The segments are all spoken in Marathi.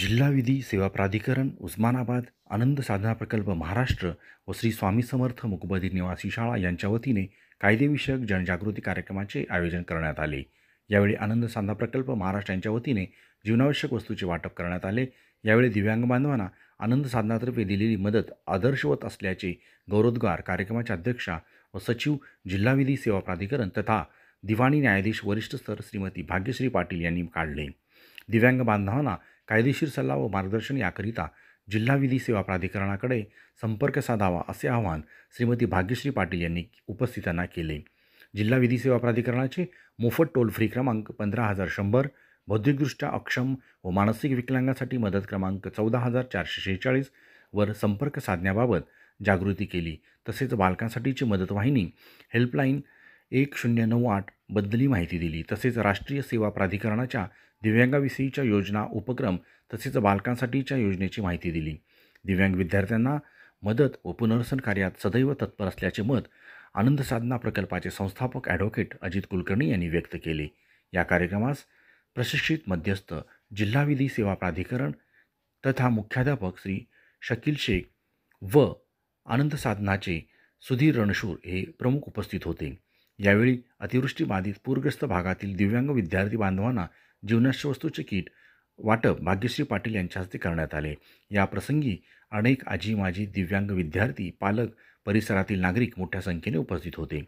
जिल्हा विधी सेवा प्राधिकरण उस्मानाबाद, आनंद साधना प्रकल्प महाराष्ट्र व श्री स्वामी समर्थ मुकबधीर निवासी शाळा यांच्या वतीने कायदेविषयक जनजागृती कार्यक्रमाचे आयोजन करण्यात आले। यावेळी आनंद साधना प्रकल्प महाराष्ट्र यांच्या वतीने जीवनावश्यक वस्तूचे वाटप करण्यात आले। यावेळी दिव्यांग बांधवांना आनंद साधनातर्फे दिलेली मदत आदर्शवत असल्याचे गौरवोद्गार कार्यक्रमाच्या अध्यक्षा व सचिव जिल्हा विधी सेवा प्राधिकरण तथा दिवाणी न्यायाधीश वरिष्ठ स्तर श्रीमती भाग्यश्री पाटील यांनी काढले। दिव्यांग बांधवांना कायदेशीर सल्ला व मार्गदर्शन याकरिता जिल्हा विधी सेवा प्राधिकरणाकडे संपर्क साधावा असे आवाहन श्रीमती भाग्यश्री पाटील यांनी उपस्थितांना केले। जिल्हा विधी सेवा प्राधिकरणाचे मोफत टोल फ्री क्रमांक 15100, बौद्धिकदृष्ट्या अक्षम व मानसिक विकलांगासाठी मदत क्रमांक 14446 वर संपर्क साधण्याबाबत जागृती केली। तसेच बालकांसाठीची मदत वाहिनी हेल्पलाईन 1098 बद्दलही माहिती दिली। तसेच राष्ट्रीय सेवा प्राधिकरणाच्या दिव्यांगाविषयीच्या योजना उपक्रम तसेच बालकांसाठीच्या योजनेची माहिती दिली। दिव्यांग विद्यार्थ्यांना मदत व पुनर्वसन कार्यात सदैव तत्पर असल्याचे मत आनंद साधना प्रकल्पाचे संस्थापक ॲडव्होकेट अजित कुलकर्णी यांनी व्यक्त केले। या कार्यक्रमास प्रशिक्षित मध्यस्थ जिल्हा विधी सेवा प्राधिकरण तथा मुख्याध्यापक श्री शकील शेख व आनंद साधनाचे सुधीर रणशूर हे प्रमुख उपस्थित होते। यावेळी अतिवृष्टी बाधित पूरग्रस्त भागातील दिव्यांग विद्यार्थी बांधवांना जीवनावश्यक वस्तूचे किट वाटप भाग्यश्री पाटील यांच्या हस्ते करण्यात आले। या प्रसंगी अनेक आजी माजी दिव्यांग विद्यार्थी पालक परिसरातील नागरिक मोठ्या संख्येने उपस्थित होते।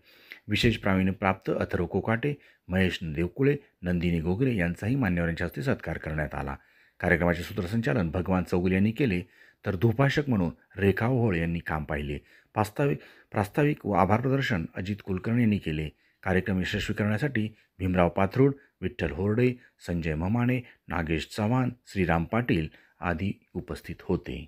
विशेष प्रावीण्य प्राप्त अथर्व कोकाटे, महेश देवकुळे, नंदिनी गोगरे यांचाही मान्यवरांच्या हस्ते सत्कार करण्यात आला। कार्यक्रमाचे सूत्रसंचालन भगवान चौगुले यांनी केले तर धुभाषक म्हणून रेखा ओहोळ यांनी काम पाहिले। प्रास्ताविक व आभार प्रदर्शन अजित कुलकर्णी यांनी केले। कार्यक्रम यशस्वी करण्यासाठी भीमराव पाथरूड, विठ्ठल होर्डे, संजय ममाणे, नागेश चव्हाण, श्रीराम पाटील आदी उपस्थित होते।